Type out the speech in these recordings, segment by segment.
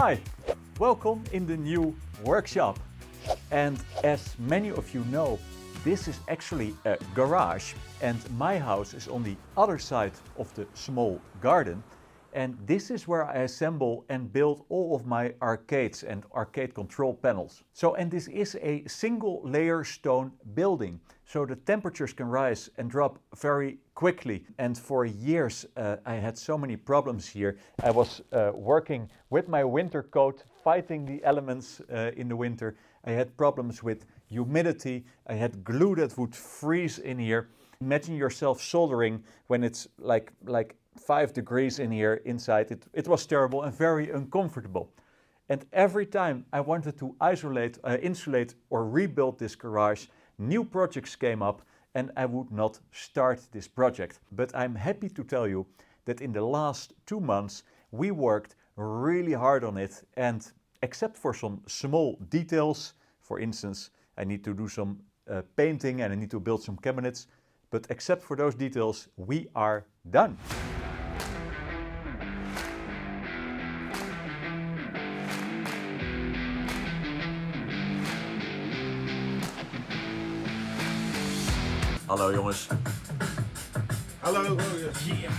Hi, welcome in the new workshop. And as many of you know, this is actually a garage and my house is on the other side of the small garden. And this is where I assemble and build all of my arcades and arcade control panels. And this is a single layer stone building. So the temperatures can rise and drop very quickly. And for years I had so many problems here. I was working with my winter coat, fighting the elements in the winter. I had problems with humidity. I had glue that would freeze in here. Imagine yourself soldering when it's like 5 degrees in here inside. It was terrible and very uncomfortable. And every time I wanted to isolate, insulate or rebuild this garage, new projects came up and I would not start this project. But I'm happy to tell you that in the last 2 months we worked really hard on it, and except for some small details, for instance, I need to do some painting and I need to build some cabinets, but except for those details, we are done. Hallo jongens. Hallo. Yeah.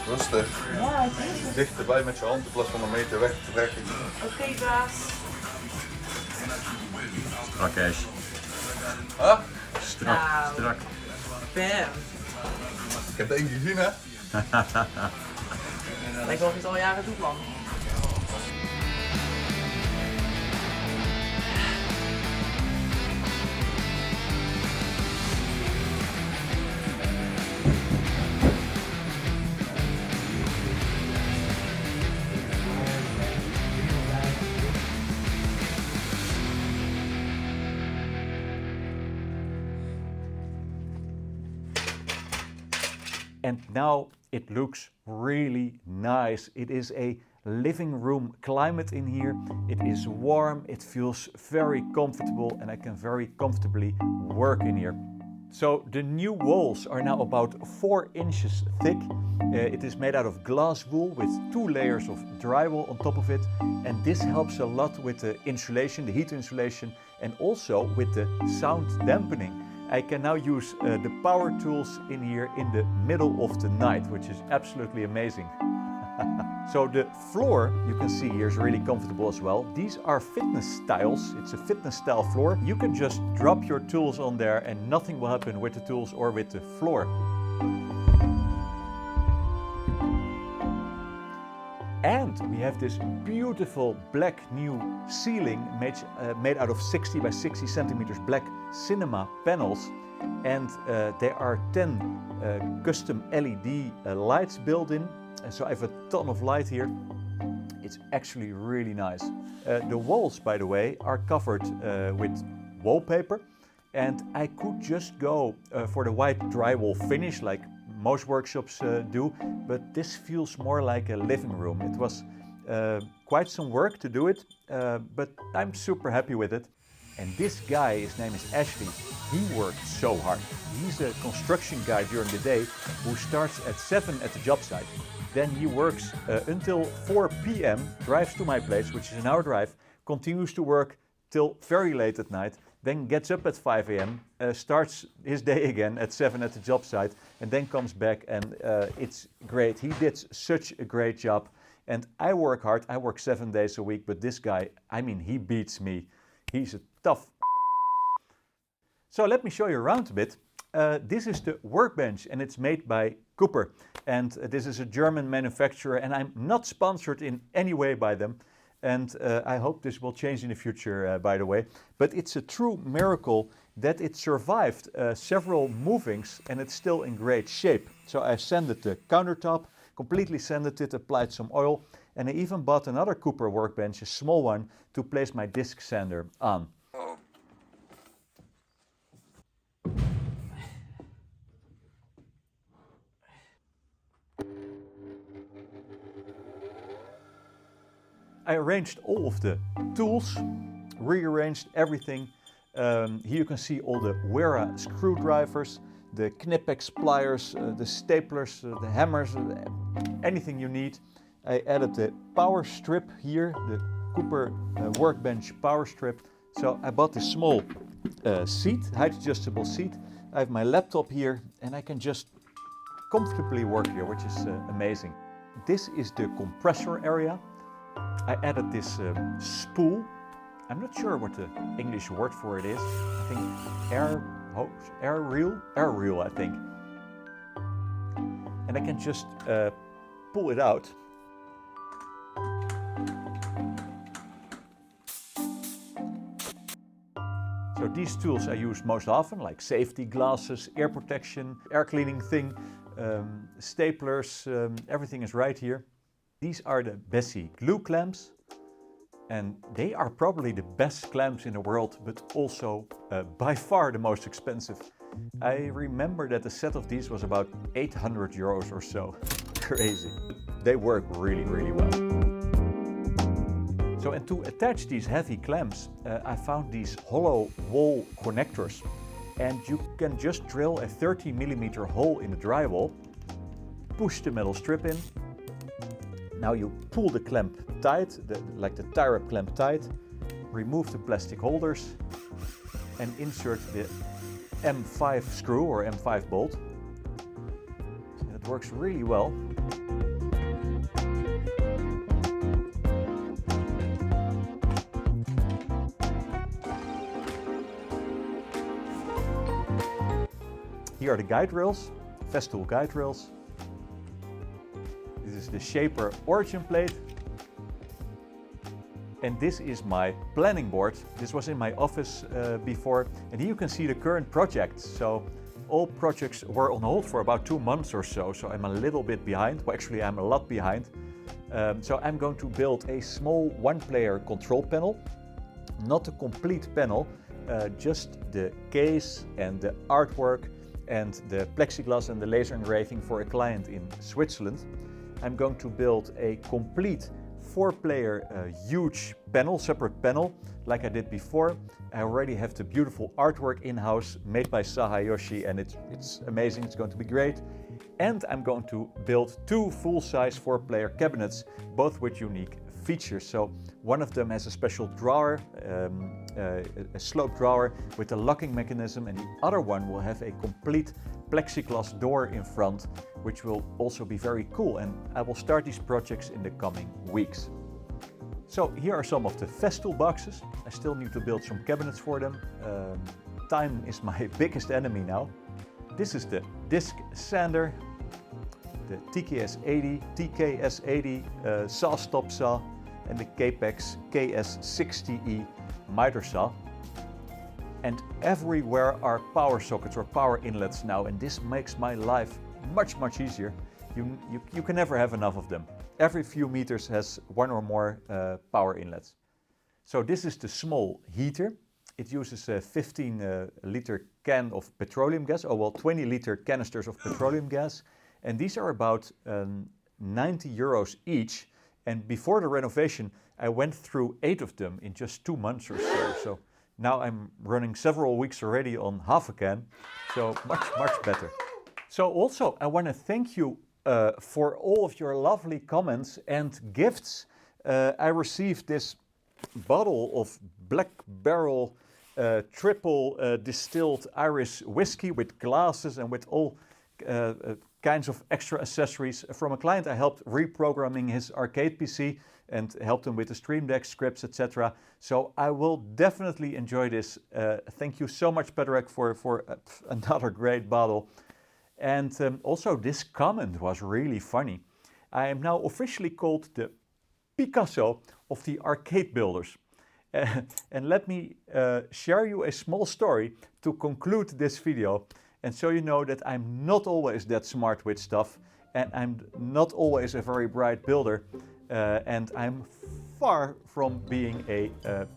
Rustig. Ja, ik weet het. Dichterbij met je hand in plaats van een meter weg te trekken. Oké, baas. Strakkees. Huh? Strak, Nou. strak. Bam. Ik heb het één keer gezien, hè? Lijkt wel of je het al jaren doet, man. And now it looks really nice. It is a living room climate in here. It is warm, it feels very comfortable, and I can very comfortably work in here. So the new walls are now about 4 inches thick. It is made out of glass wool with 2 layers of drywall on top of it. And this helps a lot with the insulation, the heat insulation, and also with the sound dampening. I can now use the power tools in here in the middle of the night, which is absolutely amazing. So the floor, you can see here, is really comfortable as well. These are fitness tiles. It's a fitness style floor. You can just drop your tools on there and nothing will happen with the tools or with the floor. And we have this beautiful black new ceiling made out of 60 by 60 centimeters black cinema panels. And there are 10 custom LED lights built in. And so I have a ton of light here. It's actually really nice. The walls, by the way, are covered with wallpaper. And I could just go for the white drywall finish like most workshops do, but this feels more like a living room. It was quite some work to do it, but I'm super happy with it. And this guy, his name is Ashley, he worked so hard. He's a construction guy during the day who starts at 7 at the job site. Then he works until 4 p.m., drives to my place, which is an hour drive, continues to work till very late at night, then gets up at 5 a.m., starts his day again at 7 at the job site, and then comes back, and it's great. He did such a great job. And I work hard, I work 7 days a week, but this guy, I mean, he beats me. He's a tough. So let me show you around a bit. This is the Workbench, and it's made by Cooper. And this is a German manufacturer, and I'm not sponsored in any way by them. And I hope this will change in the future, by the way. But it's a true miracle that it survived several movings and it's still in great shape. So I sanded the countertop, completely sanded it, applied some oil, and I even bought another Cooper workbench, a small one, to place my disc sander on. I arranged all of the tools, rearranged everything. Here you can see all the Wera screwdrivers, the Knipex pliers, the staplers, the hammers, anything you need. I added the power strip here, the Cooper Workbench power strip. So I bought this small seat, height adjustable seat. I have my laptop here and I can just comfortably work here, which is amazing. This is the compressor area. I added this spool. I'm not sure what the English word for it is. I think air reel, I think. And I can just pull it out. So these tools I use most often, like safety glasses, ear protection, air cleaning thing, staplers, everything is right here. These are the Bessie glue clamps, and they are probably the best clamps in the world, but also by far the most expensive. I remember that the set of these was about 800 euros or so. Crazy. They work really, really well. So, and to attach these heavy clamps, I found these hollow wall connectors, and you can just drill a 30mm hole in the drywall, push the metal strip in. Now you pull the clamp tight, like the tie-up clamp tight, remove the plastic holders and insert the M5 screw or M5 bolt. And it works really well. Here are the guide rails, Festool guide rails. This is the Shaper origin plate. And this is my planning board. This was in my office before. And here you can see the current projects. So all projects were on hold for about 2 months or so. So I'm a little bit behind. Well, actually I'm a lot behind. So I'm going to build a small one-player control panel. Not a complete panel, just the case and the artwork and the plexiglass and the laser engraving for a client in Switzerland. I'm going to build a complete 4-player huge panel, separate panel, like I did before. I already have the beautiful artwork in-house made by Sahayoshi, and it's amazing, it's going to be great. And I'm going to build 2 full-size 4-player cabinets, both with unique features. So one of them has a special drawer, a slope drawer with a locking mechanism, and the other one will have a complete plexiglass door in front, which will also be very cool. And I will start these projects in the coming weeks. So here are some of the Festool boxes. I still need to build some cabinets for them. Time is my biggest enemy now. This is the disc sander, the TKS80 saw stop saw, and the Capex KS60E miter saw. And everywhere are power sockets or power inlets now, and this makes my life much easier. You can never have enough of them. Every few meters has 1 or more power inlets. So this is the small heater. It uses a 15-liter can of petroleum gas, 20-liter canisters of petroleum gas. And these are about 90 euros each. And before the renovation, I went through 8 of them in just 2 months or so. So now I'm running several weeks already on half a can. So much better. So also I want to thank you for all of your lovely comments and gifts. I received this bottle of Black Barrel triple distilled Irish whiskey with glasses and with all kinds of extra accessories from a client. I helped reprogramming his arcade PC and helped him with the Stream Deck scripts, etc. So I will definitely enjoy this. Thank you so much, Patrick, for another great bottle. And also this comment was really funny. I am now officially called the Picasso of the arcade builders. And let me share you a small story to conclude this video, and so you know that I'm not always that smart with stuff, and I'm not always a very bright builder, and I'm far from being a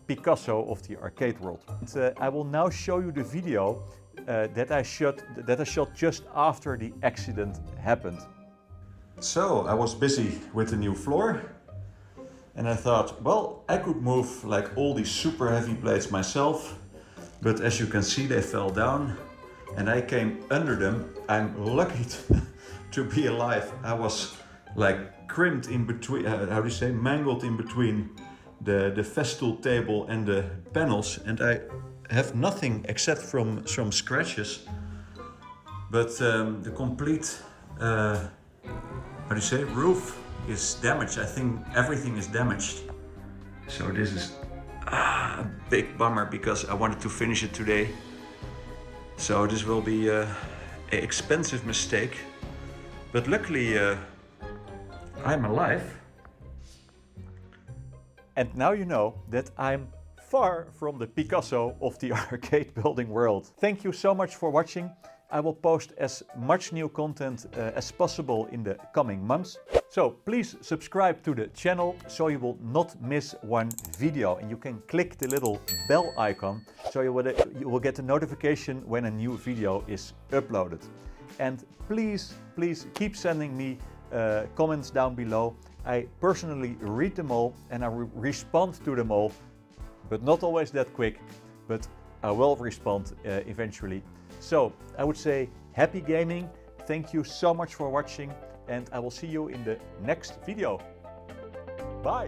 Picasso of the arcade world. And, I will now show you the video that I shot just after the accident happened. So I was busy with the new floor, and I thought, well, I could move like all these super heavy plates myself, but as you can see, they fell down and I came under them. I'm lucky to be alive. I was like crimped in between, how do you say, mangled in between the festool table and the panels, and I have nothing except from some scratches. But the complete, how do you say, roof is damaged. I think everything is damaged. So this is a big bummer because I wanted to finish it today. So this will be an expensive mistake. But luckily I'm alive. And now you know that I'm far from the Picasso of the arcade building world. Thank you so much for watching. I will post as much new content as possible in the coming months. So please subscribe to the channel so you will not miss one video. And you can click the little bell icon so you will get a notification when a new video is uploaded. And please keep sending me comments down below. I personally read them all and I respond to them all, but not always that quick, but I will respond eventually. So I would say happy gaming, thank you so much for watching, and I will see you in the next video. Bye!